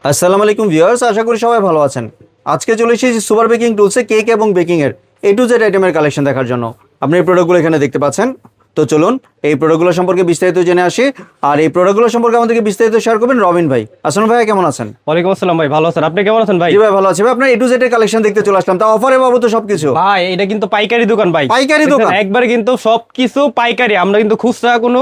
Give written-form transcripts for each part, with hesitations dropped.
আসসালামু আলাইকুম ভিউয়ার্স, আশা করি সবাই ভালো আছেন। আজকে চলে এসেছি সুপার বেকিং টুলসে কেক এবং বেকিং এর A to Z আইটেমের কালেকশন দেখার জন্য। আপনি এই প্রোডাক্টগুলো এখানে দেখতে পাচ্ছেন। তো চলুন এই প্রোডাক্টগুলো সম্পর্কে বিস্তারিত জেনে আসি। আর এই প্রোডাক্টগুলো সম্পর্কে আমাদেরকে বিস্তারিত শেয়ার করবেন রবিন ভাই। আসসালামু ভাই, কেমন আছেন? ওয়ালাইকুম আসসালাম ভাই, ভালো আছেন? আপনি কেমন আছেন ভাই? জি ভাই, ভালো আছি ভাই। আপনার A to Z এর কালেকশন দেখতে চলে আসলাম, তা অফারে পাবো তো সবকিছু? ভাই এটা কিন্তু পাইকারি দোকান ভাই, পাইকারি দোকান একবারে কিন্তু সবকিছু পাইকারি। আমরা কিন্তু খুচরা কোনো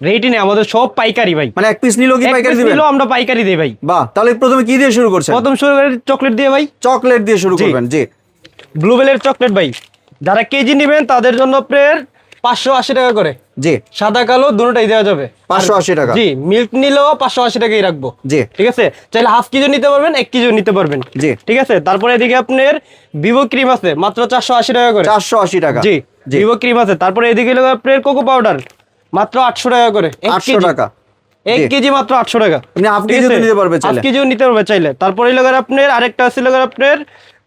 রেটই নেই, আমাদের সব পাইকারি ভাই। মানে এক পিস নিলেও কি পাইকারি দিবেন? নিলেও আমরা পাইকারি দিই ভাই। বাহ, তাহলে প্রথমে কি দিয়ে শুরু করছেন? প্রথম শুরু করে চকলেট দিয়ে ভাই, চকলেট দিয়ে শুরু করবেন। জি, ব্লুবেলের চকলেট ভাই। যারা কেজি নেবেন তাদের জন্য আপনার 580 টাকা করে। জি, সাদা কালো দুটোটাই দেওয়া যাবে 580 টাকা। জি, মিল্ক নিলেও 580 টাকাই রাখবো। জি, ঠিক আছে, চাইলে হাফ কেজি নিতে পারবেন, 1 কেজিও নিতে পারবেন। জি, ঠিক আছে। তারপরে এদিকে আপনার ভিভো ক্রিম আছে মাত্র 480 টাকা করে। 480 টাকা। জি, জি, ভিভো ক্রিম আছে। তারপরে এদিকে হলো আপনার কোকো পাউডার মাত্র 800 টাকা করে। 800 টাকা। 1 জি। কেজি মাত্র 800 টাকা। আপনি হাফ ঠিক কেজিও আছে? নিতে পারবে হাফ চাইলে। কেজিও নিতে পারবে চাইলে। তারপরে হলো আপনার আরেকটা আছে হলো আপনার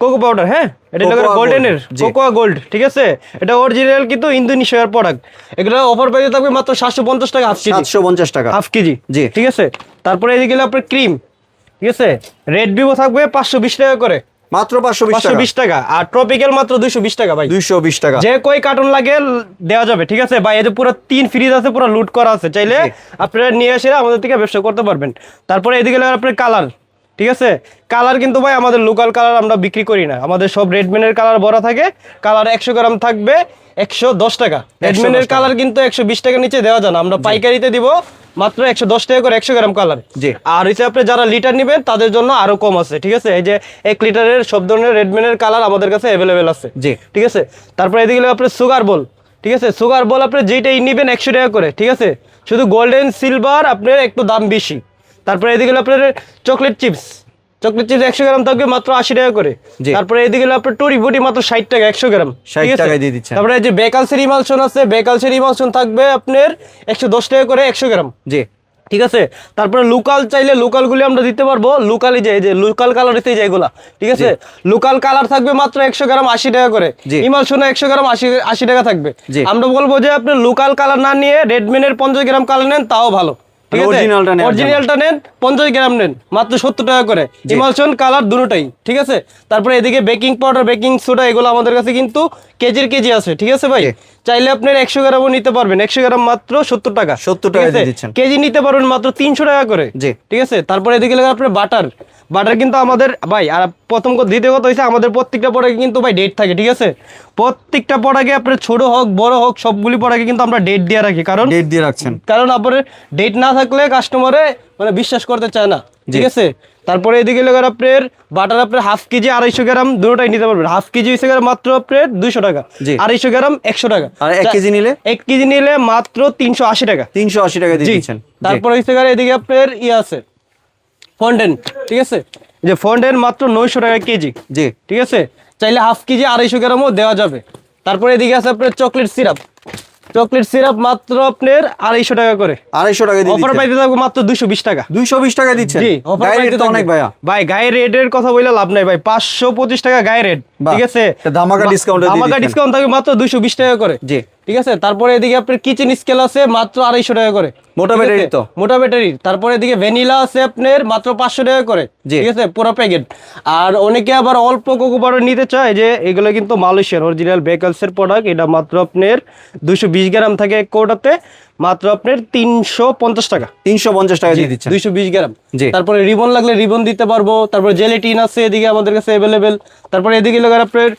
কোকো পাউডার। হ্যাঁ, এটা হলো Cocoa গোল্ডেনের Gold, জি। Cocoa gold. ঠিক আছে, এটা অরিজিনাল কিন্তু ইন্দোনেশিয়ার প্রোডাক্ট। এগুলো অফার প্রাইসে থাকবে মাত্র 750 টাকা হাফ কেজি। 750 টাকা। Half KG. জি। ঠিক আছে। তারপরে এদিকে হলো আপনার ক্রিম। ঠিক আছে, রেড ভিভো থাকবে 520 টাকা করে। মাত্র 520 টাকা। 520 টাকা। আর ট্রপিক্যাল মাত্র 220 টাকা ভাই। 220 টাকা। যে কই কার্টুন লাগে দেওয়া যাবে। ঠিক আছে ভাই, এতে পুরো 3 ফ্রিজ আছে, পুরো লুট করা আছে। চাইলে জি। আপনারা নিয়ে এসে আমাদের থেকে ব্যবসা করতে পারবেন। তারপরে এদিকে হলো আপনার কালার। ঠিক আছে, কালার কিন্তু ভাই আমাদের লোকাল কালার আমরা বিক্রি করি না। আমাদের সব রেডম্যানের কালার ভরা থাকে। কালার 100 গ্রাম থাকবে 110 টাকা। রেডম্যানের টাকা। কালার কিন্তু 120 টাকার নিচে দেওয়া যায় না। আমরা পাইকারিতে দিব মাত্র 110 টাকা করে 100 গ্রাম কালার। জি। আর হচ্ছে আপনি যারা লিটার নেবেন তাদের জন্য আরো কম আছে। ঠিক আছে, এই যে 1 লিটারের সব ধরনের রেডম্যানের কালার আমাদের কাছে অ্যাভেলেবেল আছে। জি। ঠিক আছে। তারপরে এদিকে হলো আপনার সুগার বল। ঠিক আছে, সুগার বল আপনি যেটাই নেবেন 100 টাকা করে। ঠিক আছে, শুধু গোল্ডেন সিলভার আপনার একটু দাম বেশি। তারপরে এদিকে হলো আপনার চকলেট চিপস। চকলেট চিপস 100 গ্রাম থাকবে মাত্র 80 টাকা করে। জি। তারপরে এদিকে হলো আপনার টুরি ফুটি মাত্র 60 টাকা 100 গ্রাম। 60 ঠিক আছে? টাকায় দিয়ে দিচ্ছেন। তারপরে এই যে বেকালসের ইমালশন আছে, বেকালসের ইমালশন থাকবে আপনার 110 টাকা করে 100 গ্রাম। জি। ঠিক আছে। তারপরে লোকাল চাইলে লোকাল গুলি আমরা দিতে পারবো। লোকালি যে এই যে লোকাল কালার হচ্ছে যেগুলা। ঠিক আছে, লোকাল কালার থাকবে মাত্র 100 গ্রাম 80 টাকা করে। জি। ইমালশনে 100 গ্রাম 80 টাকা থাকবে। জি। আমরা বলবো যে আপনি লোকাল কালার না নিয়ে রেডম্যানের 50 গ্রাম কালার নেন, তাও ভালো। ঠিক আছে, অরিজিনালটা নেন। অরিজিনালটা নেন, 50 গ্রাম নেন মাত্র 70 টাকা করে। ইমালশন কালার দুটোটাই। ঠিক আছে। তারপরে এদিকে বেকিং পাউডার, বেকিং সোডা এগুলো আমাদের কাছে কিন্তু কেজির কেজি আছে। ঠিক আছে ভাই, জি। চাইলে আপনার 100 গ্রামও নিতে পারবেন। 100 গ্রাম মাত্র 70 টাকা। 70 ঠিক টাকা আছে? দিয়ে দিচ্ছেন। কেজি নিতে পারবেন মাত্র 300 টাকা করে। জি। ঠিক আছে। তারপরে এদিকে লাগে আপনার বাটার। বাটার কিন্তু আমাদের ভাই, আর প্রথম দ্বিতীয় কথা হচ্ছে আমাদের প্রত্যেকটা প্রোডাক্টে কিন্তু ভাই ডেট থাকে। ঠিক আছে, প্রত্যেকটা প্রোডাক্টে আপনার ছোট হোক বড় হোক সবগুলি প্রোডাক্টে কিন্তু আমরা ডেট দিয়ে রাখি। কারণ ডেট দিয়ে রাখছেন। আপনার ডেট না থাকলে কাস্টমারে মানে বিশ্বাস করতে চায় না। ঠিক জি। আছে। তারপরে এদিকে লাগে আপনার বাটার আপনার হাফ কেজি 250 গ্রাম দুটোটাই নিতে পারবেন। হাফ কেজি হয়েছে মাত্র আপনার 200 টাকা। জি। 250 গ্রাম 100 টাকা। আর 1 কেজি নিলে? 1 কেজি নিলে মাত্র 380 টাকা। 380 টাকা দিয়ে জি। দিচ্ছেন। তারপরে হচ্ছে এদিকে আপনার আছে ফন্ডেন। ঠিক আছে, যে ফন্ডেন মাত্র 900 টাকা কেজি। জি। ঠিক আছে, চাইলে হাফ কেজি 250 গ্রামও দেওয়া যাবে। তারপরে এদিকে আছে আপনার চকলেট সিরাপ। চকলেট সিরাপ মাত্র আপনার 250 টাকা করে। 250 টাকা দিয়ে অফার দিচ্ছেন। পাইতে থাকবো মাত্র 220 টাকা। 220 টাকা দিচ্ছেন। জি, অফার গায়ের পাইতে রেট তো অনেক ভাইয়া। ভাই গায়ের রেটের কথা বলে লাভ নাই ভাই, 525 টাকা গায়ের রেট। বাহ, ঠিক আছে, এটা ধামাকা ডিসকাউন্টে দিয়ে ধামাকা দিচ্ছেন। ডিসকাউন্ট থাকবে মাত্র 220 টাকা করে। জি। ঠিক আছে। তারপরে এদিকে আপনার কিচেন স্কেল আছে মাত্র 250 টাকা করে। মোটা ঠিক আছে? ব্যাটারি তো? মোটা ব্যাটারি। তারপরে এদিকে ভ্যানিলা আছে আপনার মাত্র 500 টাকা করে। জি। ঠিক আছে, পুরো প্যাকেট। আর অনেকে আবার অল্প কোকো পাউডার নিতে চায়, যে এগুলো কিন্তু মালয়েশিয়ার অরিজিনাল বেকালসের প্রোডাক্ট। এটা মাত্র আপনার 220 গ্রাম থাকে এক কোটাতে, মাত্র আপনার 350 টাকা। 350 টাকা দিয়ে দিচ্ছেন। 220 গ্রাম। জি। তারপরে রিবন লাগলে রিবন দিতে পারবো। তারপরে জেলেটিন আছে এদিকে আমাদের কাছে অ্যাভেলেবেল। তারপরে এদিকে লাগার আপনার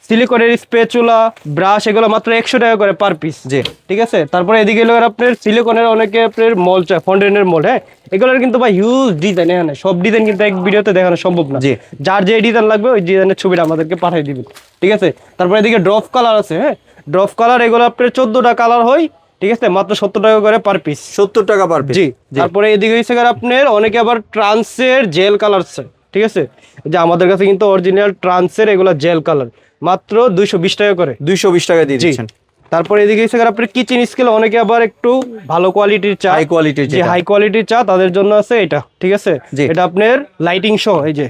সিলিকনের স্পেচুলা, ব্রাশ এগুলো মাত্র 100 টাকা করে পার পিস। জি। ঠিক আছে। তারপরে এদিকে লাগার আপনার সিলিকনের অনেকে আপনার মল চায়, ফন্ডেনের মল। হ্যাঁ, এগুলোর কিন্তু ভাই হিউজ ডিজাইন। এখানে সব ডিজাইন কিন্তু এক ভিডিওতে দেখানো সম্ভব না। জি। যার যে ডিজাইন লাগবে ওই ডিজাইনের ছবিটা আমাদেরকে পাঠিয়ে দিবেন। ঠিক আছে। তারপরে এদিকে ড্রপ কালার আছে। হ্যাঁ, ড্রপ কালার এগুলো আপনার 14টা কালার হয়। ঠিক আছে, মাত্র 70 টাকা করে পার পিস। 70 টাকা পার পিস। জি। তারপরে এদিকে হচ্ছে আপনার অনেকে আবার ট্রান্সের জেল কালার আছে। ঠিক আছে, যে আমাদের কাছে কিন্তু অরিজিনাল ট্রান্সের এগুলা জেল কালার মাত্র 220 টাকা করে। 220 টাকা দিয়ে দিচ্ছেন। তারপরে এদিকে হচ্ছে আপনার কিচেন স্কেল অনেকে আবার একটু ভালো কোয়ালিটির চা, হাই কোয়ালিটির যে হাই কোয়ালিটির চা তাদের জন্য আছে এটা। ঠিক আছে, জি। এটা আপনার লাইটিং শো এই যে।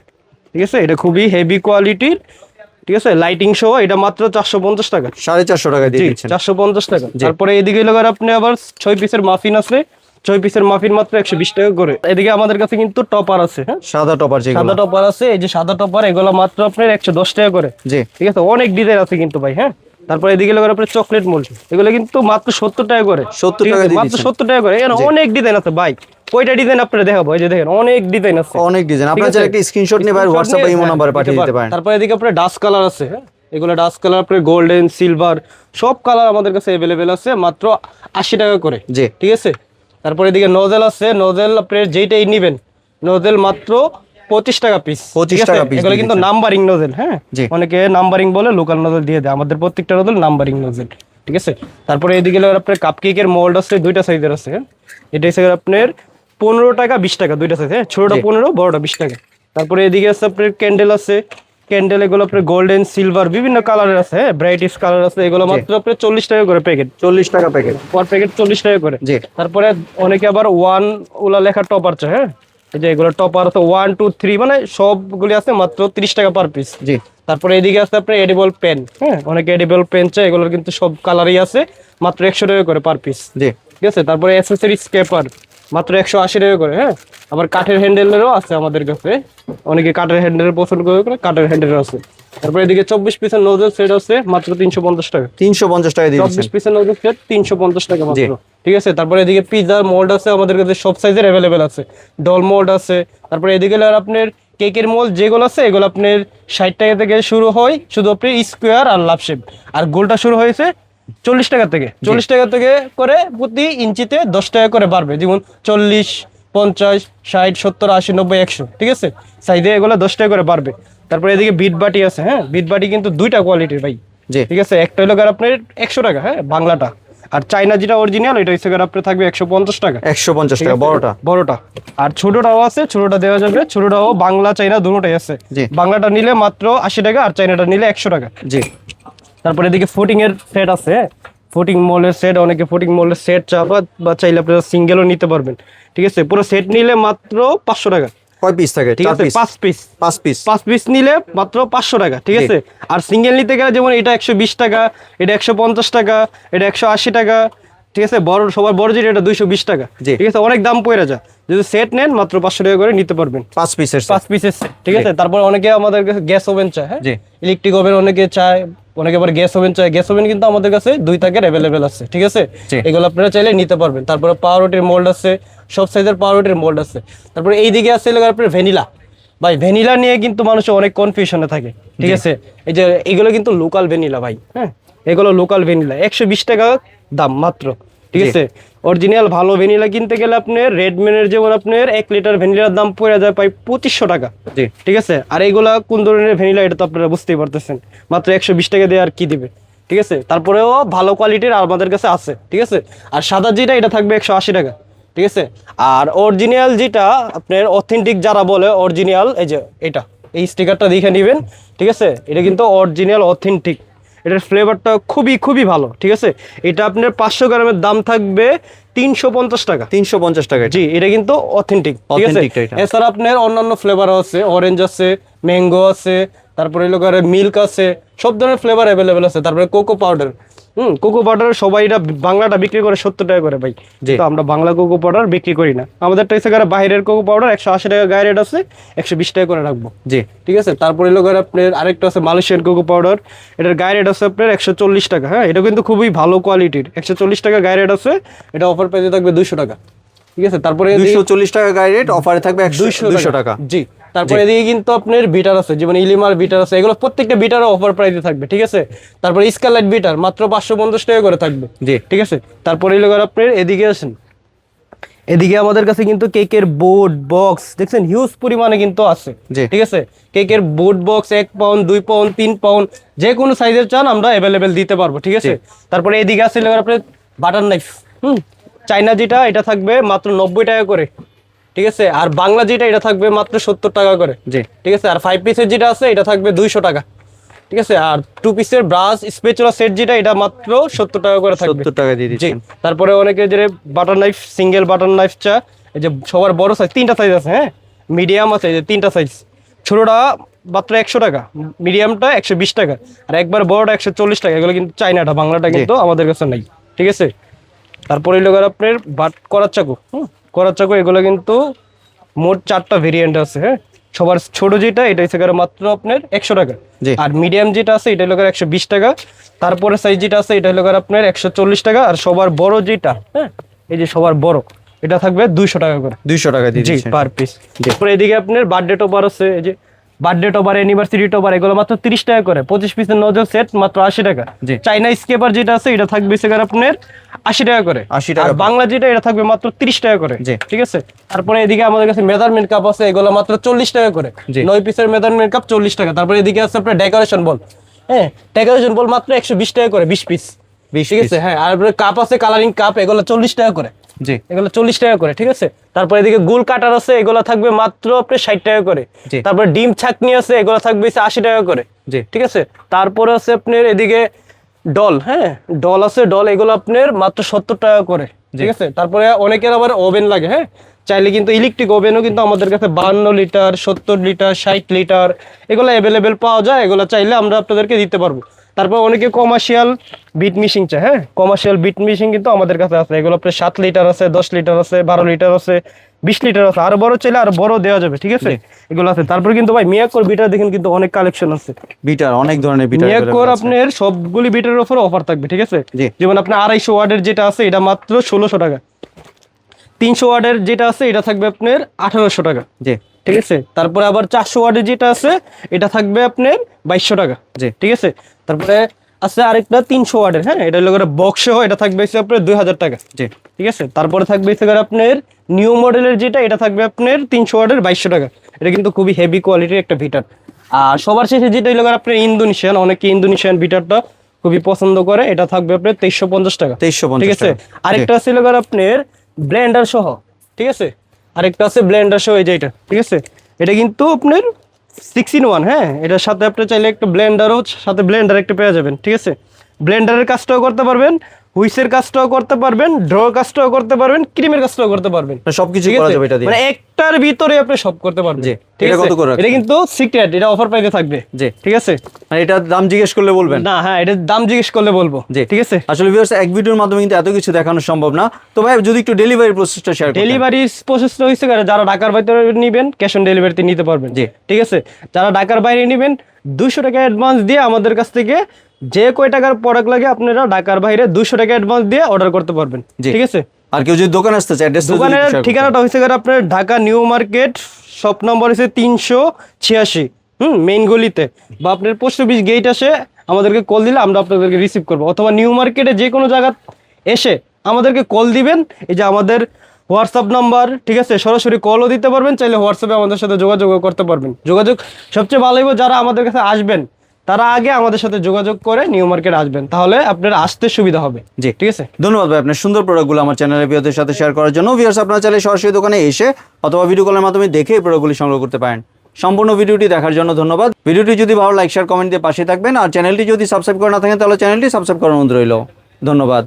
ঠিক আছে, এটা খুবই হেভি কোয়ালিটির। ঠিক আছে, লাইটিং শো এটা মাত্র 450 টাকা। 450 টাকা দিয়ে দিচ্ছেন। 450 টাকা। তারপরে এদিকে লাগার আপনি আবার 6 পিসের মাফিন আছে 6 পিসের মাফিন মাত্র 120 টাকা করে। এদিকে আমাদের কাছে কিন্তু টপার আছে, হ্যাঁ সাদা টপার যেগুলো, সাদা টপার আছে, এই যে সাদা টপার, এগুলো মাত্র আপনার 110 টাকা করে। জি ঠিক আছে, অনেক ডিজাইন আছে কিন্তু ভাই, হ্যাঁ। তারপরে এদিকে লোকের আপনার চকলেট মোল্ড, এগুলো কিন্তু মাত্র 70 টাকা করে। 70 ঠিক টাকা আছে, দিয়ে মাত্র দিচ্ছেন। 70 টাকা করে। এখানে অনেক ডিজাইন আছে ভাই, কয়টা ডিজাইন আপনারা দেখাবো, এই যে দেখেন অনেক ডিজাইন আছে, অনেক ডিজাইন। ঠিক আপনারা আছে? চাইলে একটা স্ক্রিনশট নিয়ে ভাই হোয়াটসঅ্যাপ বা ইমো হ্যাঁ, নম্বরে পাঠিয়ে দিতে পারেন। পারেন। তারপরে এদিকে আপনার ডাস্ট কালার আছে, হ্যাঁ এগুলো ডাস্ট কালার আপনার গোল্ডেন সিলভার সব কালার আমাদের কাছে অ্যাভেলেবেল আছে মাত্র 80 টাকা করে। জি ঠিক আছে, তারপরে এদিকে নোজেল আছে, নোজেল আপনার যেইটাই নেবেন নোজেল মাত্র 25 টাকা পিস। 25 টাকা পিস এগুলো কিন্তু নাম্বারিং নোজেল, হ্যাঁ জি। অনেকে নাম্বারিং বলে, লোকাল নোজেল দিয়ে দেয়, আমাদের প্রত্যেকটা নোজেল নাম্বারিং নোজেল। ঠিক আছে, তারপরে এদিকে হলো আপনার কাপকেকের মোল্ড আছে, দুইটা সাইজের আছে, হ্যাঁ এটা হচ্ছে আপনার 15 টাকা 20 টাকা দুইটা সাইজ, হ্যাঁ ছোটটা জি। 15, বড়টা 20 টাকা। তারপরে এদিকে আছে আপনার ক্যান্ডেল আছে, ক্যান্ডেল এগুলো আপনার গোল্ডেন সিলভার বিভিন্ন কালারের আছে, হ্যাঁ ব্রাইটিশ কালার আছে, এগুলো মাত্র আপনার 40 টাকা করে প্যাকেট, 40 টাকা প্যাকেট। পার প্যাকেট 40 টাকা করে। জি তারপরে অনেকে আবার ওয়ান ওলা লেখা টপার চায়, হ্যাঁ এই যে এগুলো টপার আছে 1 2 3 মানে সবগুলি আছে মাত্র 30 টাকা পার পিস। জি তারপরে এদিকে আছে আপনার এডিবল পেন, হ্যাঁ অনেকে এডিবল পেন চায়, এগুলোর কিন্তু সব কালারই আছে মাত্র 100 টাকা করে পার পিস। জি ঠিক আছে, তারপরে অ্যাক্সেসরি স্কেপার মাত্র 180 টাকা করে, হ্যাঁ আবার কাঠের হ্যান্ডেলেরও আছে আমাদের কাছে, অনেকে কাঠের হ্যান্ডেলের পছন্দ করে, কাঠের হ্যান্ডেলের আছে। তারপরে এদিকে 24 পিসের নোজেল সেট আছে মাত্র 350 টাকা। 350 টাকা দিয়ে দিচ্ছেন। 24 পিসের নোজেল সেট 350 টাকা জি। মাত্র। ঠিক আছে, তারপরে এদিকে পিৎজা মোল্ড আছে আমাদের কাছে সব সাইজের অ্যাভেলেবেল আছে, ডল মোল্ড আছে। তারপরে এদিকে হলো আপনার কেকের মোল্ড যেগুলো আছে এগুলো আপনার 60 টাকা থেকে শুরু হয়, শুধু আপনি স্কোয়ার আর লাভ শেপ, আর গোলটা শুরু হয়েছে 40 টাকা থেকে। 40 টাকা থেকে করে প্রতি ইঞ্চিতে 10 টাকা করে বাড়বে, যেমন 40 50 60 70 80 90 100। ঠিক আছে, সাইজে এগুলো 10 টাকা করে বাড়বে। তারপরে এদিকে বিট বাটি আছে, হ্যাঁ বিট বাটি কিন্তু দুইটা কোয়ালিটির ভাই। জি ঠিক আছে, একটা হলো আপনার 100 টাকা, হ্যাঁ বাংলাটা, আর চাইনা যেটা অরিজিনাল এটা হচ্ছে আপনার থাকবে 150 টাকা। 150 ঠিক টাকা আছে? বড়টা। বড়টা, আর ছোটটাও আছে, ছোটটা দেওয়া যাবে, ছোটটাও বাংলা চাইনা দুটোটাই আছে। জি। বাংলাটা নিলে মাত্র 80 টাকা আর চাইনাটা নিলে 100 টাকা। জি তারপরে এদিকে ফুটিং এর সেট আছে, ফুটিং মোল্ডের সেট, অনেকে ফুটিং মোল্ডের সেট চাপা বা চাইলে আপনারা সিঙ্গেলও নিতে পারবেন। ঠিক আছে, পুরো সেট নিলে মাত্র 500 টাকা। কয় পিস থাকে? ঠিক 4 আছে, পিস। 5 piece, 5 piece. 5 পিস নিলে মাত্র 500 টাকা। ঠিক জি। আছে, আর সিঙ্গেল নিতে গেলে যেমন এটা 120 টাকা, এটা 150 টাকা, এটা 180 টাকা। ঠিক আছে, বড় সবার বড় যেটা এটা 220 টাকা। জি। ঠিক আছে, অনেক দাম পড়ে যায়, যদি সেট নেন মাত্র 500 টাকা করে নিতে পারবেন, 5 পিসের 5 পিসের সেট। ঠিক আছে, তারপর অনেকে আমাদের কাছে গ্যাস ওভেন চায়, হ্যাঁ জি ইলেকট্রিক ওভেন অনেকে চায়, অনেকে আবার গ্যাস ওভেন চায়। গ্যাস ওভেন কিন্তু আমাদের কাছে 2 টাকার অ্যাভেলেবেল আছে। ঠিক আছে, জি। এগুলো আপনারা চাইলে নিতে পারবেন। তারপরে পাউরুটির মোল্ড আছে, সব সাইজের পাউরুটির মোল্ড আছে। তারপরে এইদিকে আছে আপনার ভ্যানিলা, ভাই ভ্যানিলা নিয়ে কিন্তু মানুষ অনেক কনফিউশনে থাকে। ঠিক আছে, এই যে এগুলো কিন্তু লোকাল ভ্যানিলা ভাই, হ্যাঁ এগুলো লোকাল ভ্যানিলা 120 টাকা দাম মাত্র। ঠিক জি। আছে, অরিজিনাল ভালো ভ্যানিলা কিনতে গেলে আপনার রেডম্যানের যেমন আপনার 1 লিটার ভ্যানিলার দাম পড়ে যায় প্রায় 2500 টাকা। জি ঠিক আছে, আর এইগুলা কোন ধরনের ভ্যানিলা এটা তো আপনারা বুঝতেই পারতেছেন, মাত্র 120 টাকা দিয়ে আর কি দিবে। ঠিক আছে, তারপরেও ভালো কোয়ালিটির আমাদের কাছে আছে। ঠিক আছে, আর সাদা যেটা এটা থাকবে 180 টাকা। ঠিক আছে, আর অরিজিনাল যেটা আপনার অথেন্টিক যারা বলে অরিজিনাল, এই যে এটা এই স্টিকারটা দেখে নেবেন। ঠিক আছে, এটা কিন্তু অরিজিনাল অথেন্টিক, এটার ফ্লেভারটা খুবই খুবই ভালো। ঠিক আছে, এটা আপনার 500 গ্রামের দাম থাকবে 350 টাকা। 350 টাকা। জি, এটা কিন্তু অথেন্টিক। ঠিক আছে, Authentic টা এটা। এছাড়া আপনার অন্যান্য ফ্লেভারও আছে, অরেঞ্জ আছে, ম্যাঙ্গো আছে, তারপরে হলো মিল্ক আছে, সব ধরনের ফ্লেভার অ্যাভেলেবেল আছে। তারপরে কোকো পাউডার, কোকো পাউডার সবাই এটা বাংলাটা বিক্রি করে 70 টাকা করে ভাই, জি। তো আমরা বাংলা কোকো পাউডার বিক্রি করি না। আমাদের হচ্ছে বাইরের কোকো পাউডার 180 টাকা গায়ে রেট আছে, 120 টাকা করে রাখবো। জি ঠিক আছে, তারপরে হলো আপনার আরেকটা আছে মালয়েশিয়ান কোকো পাউডার, এটার গায়ে রেট আছে আপনার 140 টাকা। হ্যাঁ, এটা কিন্তু খুবই ভালো কোয়ালিটির, 140 টাকা গায়ে রেট আছে, এটা অফার প্রাইসে থাকবে 200 টাকা। ঠিক আছে, তারপরে 240 টাকা গাইড রেট, অফারে থাকবে 200 টাকা। জি, তারপরে এদিকে কিন্তু আপনার বিটার আছে, যেমন ইলিমার বিটার আছে, এগুলো প্রত্যেকটা বিটার অফার প্রাইসে থাকবে। ঠিক আছে, তারপরে স্কারলাইট বিটার মাত্র 550 টাকা করে থাকবে। জি ঠিক আছে, তারপরে এলো আপনার এদিকে আসেন, এদিকে আমাদের কাছে কিন্তু কেকের বোর্ড বক্স দেখছেন হিউজ পরিমাণে কিন্তু আছে। জি। ঠিক আছে, কেকের board box 1 pound 2 pound 3 pound যে কোনো সাইজের চান আমরা অ্যাভেলেবেল দিতে পারবো। ঠিক আছে, তারপরে এদিকে আছে আপনার বাটার নাইফ, চাইনা যেটা এটা থাকবে মাত্র 90 টাকা করে। ঠিক আছে, আর বাংলা যেটা এটা থাকবে মাত্র 70 টাকা করে। জি ঠিক আছে, আর 5 পিসের যেটা আছে এটা থাকবে 200 টাকা। ঠিক আছে, আর 2 পিসের ব্রাশ স্পেচুলা সেট যেটা এটা মাত্র 70 টাকা করে থাকবে। 70 টাকা দিয়ে জি, দিচ্ছেন। তারপরে অনেকে যে butter knife, single butter knife চা, এই যে সবার বড় সাইজ 3টা সাইজ আছে, হ্যাঁ মিডিয়াম আছে, এই যে 3টা সাইজ, ছোটটা মাত্র 100 টাকা, মিডিয়ামটা 120 টাকা, আর একবার বড়টা 140 টাকা। এগুলো কিন্তু চাইনাটা, বাংলাটা কিন্তু আমাদের কাছে নাই। ঠিক আছে, তারপরে হলো আপনার বাট করার চাকু, করার চাকু, এগুলো কিন্তু মোট 4টা ভেরিয়েন্ট আছে। হ্যাঁ, সবার ছোট যেটা এটা হচ্ছে মাত্র আপনার 100 টাকা, জি। আর মিডিয়াম যেটা আছে এটা হলো 120 টাকা, তারপরে সাইজ যেটা আছে এটা হলো আপনার 140 টাকা, আর সবার বড় যেটা, হ্যাঁ এই যে সবার বড় এটা থাকবে 200 টাকা করে, 200 টাকা দিয়ে জি, দিচ্ছেন। Per piece. তারপরে এদিকে আপনার বার্থডে টপার আছে, এই যে বার্থডে টপার, অ্যানিভার্সারি টপার, এগুলো মাত্র 30 টাকা করে। 25 পিসের নজল সেট মাত্র 80 টাকা। জি। চাইনা স্কেপার যেটা আছে এটা থাকবে আপনার 80 টাকা করে, 80 টাকা আর করে। বাংলা যেটা এটা থাকবে মাত্র 30 টাকা করে, জি। ঠিক আছে। তারপরে এদিকে আমাদের কাছে মেজারমেন্ট কাপ আছে, এগুলো মাত্র 40 টাকা করে, জি। 9 পিসের মেজারমেন্ট কাপ 40 টাকা। তারপরে এদিকে আছে আপনার ডেকোরেশন বল, হ্যাঁ ডেকোরেশন বল মাত্র 120 টাকা করে, 20 পিস, 20 ঠিক আছে। হ্যাঁ, আর কাপ আছে কালারিং কাপ, এগুলো 40 টাকা করে, জি। এগুলো 40 টাকা করে, ঠিক আছে। তারপরে এদিকে গোল কাটার আছে, এগুলো থাকবে মাত্র আপনার 60 টাকা করে। জি। তারপরে ডিম ছাকনি আছে, এগুলো থাকবে 80 টাকা করে, জি। ঠিক আছে। তারপরে আছে আপনার এদিকে ডল, হ্যাঁ ডল আছে, ডল এগুলো আপনার মাত্র 70 টাকা করে, ঠিক আছে। তারপরে অনেকের আবার ওভেন লাগে, হ্যাঁ চাইলে কিন্তু ইলেকট্রিক ওভেনও কিন্তু আমাদের কাছে 52 লিটার, 70 লিটার, 60 লিটার এগুলো অ্যাভেলেবেল পাওয়া যায়, এগুলো চাইলে আমরা আপনাদেরকে দিতে পারবো। তারপর অনেকে কমার্শিয়াল বিট মেশিন চায়, হ্যাঁ কমার্শিয়াল বিট মেশিন কিন্তু আমাদের কাছে আছে, এগুলো আপনার 7 লিটার আছে, 10 লিটার আছে, 12 লিটার আছে, 20 লিটার আছে, আরো বড় চাইলে আরো বড় দেওয়া যাবে, ঠিক আছে, এগুলো আছে। তারপরে কিন্তু ভাই মিয়াকোর বিটার দেখেন কিন্তু অনেক কালেকশন আছে, বিটার অনেক ধরনের বিটার মিয়াকোর আপনার সবগুলি বিটারের উপর অফার থাকবে, ঠিক আছে। জি। যেমন আপনার 250 ওয়াটের যেটা আছে এটা মাত্র 1600 টাকা, 300 ওয়াটের যেটা আছে এটা থাকবে আপনার 1800 টাকা, জি। ঠিক আছে। তারপরে আবার 400 ওয়াটের যেটা আছে এটা থাকবে আপনার 2200 টাকা, জি। ঠিক আছে। তারপরে আছে আরেকটা 300 ওয়াটের, হ্যাঁ এটা হলো বক্স সহ, এটা থাকবে আপনার 2000 টাকা, জি। ঠিক আছে। তারপরে থাকবে আপনার নিউ মডেলের যেটা এটা থাকবে আপনার 300 ওয়াটের 2200 টাকা, এটা কিন্তু খুবই হেভি কোয়ালিটির একটা ভিটার। আর সবার শেষে যেটা হলো আপনার ইন্দোনেশিয়ান, অনেকে ইন্দোনেশিয়ান ভিটারটা খুবই পছন্দ করে, এটা থাকবে আপনার 2350 টাকা, 2350 ঠিক আছে। টাকা। আরেকটা আছে আপনার ব্লেন্ডার সহ, ঠিক আছে, আরেকটা আছে ব্লেন্ডার সহ, এই যে এটা, ঠিক আছে। এটা কিন্তু আপনার 6-in-1, হ্যাঁ এটার সাথে আপনি চাইলে একটা ব্লেন্ডারও সাথে ব্লেন্ডার একটা পেয়ে যাবেন, ঠিক আছে। ব্লেন্ডারের কাজটাও করতে পারবেন, হুইসের কাজটাও করতে পারবেন, ড্র কাজটাও করতে পারবেন, ক্রিমের কাজটাও করতে পারবেন, সবকিছু ঠিক করা আছে? যাবে এটা দিয়ে। মানে একটার ভিতরে আপনি সব করতে পারবেন, জি। ঠিক এটা আছে। কত করে রাখছেন? এটা কিন্তু সিক্রেট, এটা অফার প্রাইসে থাকবে, জি। ঠিক আছে। মানে এটার দাম জিজ্ঞেস করলে বলবেন? না, হ্যাঁ এটার দাম জিজ্ঞেস করলে বলবো, জি। ঠিক আছে। আসলে ভিউয়ার্স এক ভিডিওর মাধ্যমে কিন্তু এত কিছু দেখানো সম্ভব না, তো ভাই যদি একটু ডেলিভারি প্রসেসটা শেয়ার করতেন। ডেলিভারি প্রসেসটা হয়েছে যারা ঢাকার ভিতরে নেবেন ক্যাশ অন ডেলিভারিতে নিতে পারবেন, জি। ঠিক আছে। যারা ঢাকার বাইরে নেবেন 200 টাকা অ্যাডভান্স দিয়ে আমাদের কাছ থেকে যে কয় টাকার প্রোডাক্ট লাগে আপনারা ঢাকার বাইরে 200 টাকা অ্যাডভান্স দিয়ে অর্ডার করতে পারবেন, জি। ঠিক আছে। আর কেউ যদি দোকানে আসতে চায় অ্যাড্রেসটা দোকানের ঠিকানাটা হয়েছে আপনার Dhaka new market, shop number হচ্ছে 386, মেইন গলিতে, বা আপনার পোস্ট অফিস গেট আসে আমাদেরকে কল দিলে আমরা আপনাদেরকে রিসিভ করবো, অথবা নিউ মার্কেটে যে কোনো জায়গা এসে আমাদেরকে কল দিবেন, এই যে আমাদের হোয়াটসঅ্যাপ নাম্বার, ঠিক আছে, সরাসরি কলও দিতে পারবেন, চাইলে হোয়াটসঅ্যাপে আমাদের সাথে যোগাযোগও করতে পারবেন। যোগাযোগ সবচেয়ে ভালো হইব যারা আমাদের কাছে আসবেন তারা আগে আমাদের সাথে যোগাযোগ করে নিউ মার্কেট আসবেন, তাহলে আপনার আসতে সুবিধা হবে, জি। ঠিক আছে। ধন্যবাদ ভাই আপনার সুন্দর প্রোডাক্টগুলো আমার চ্যানেলের ভিউয়ারদের সাথে শেয়ার করার জন্য। ভিউয়ার্স আপনারা চাইলে সরাসরি দোকানে এসে অথবা ভিডিও কলের মাধ্যমে দেখে এই প্রোডাক্টগুলি সংগ্রহ করতে পারেন। সম্পূর্ণ ভিডিওটি দেখার জন্য ধন্যবাদ। ভিডিওটি যদি ভালো লাইক শেয়ার কমেন্ট দিয়ে পাশে থাকবেন, আর চ্যানেলটি যদি সাবস্ক্রাইব করে না থাকেন তাহলে চ্যানেলটি সাবস্ক্রাইব করার অনুরোধ রইল। ধন্যবাদ।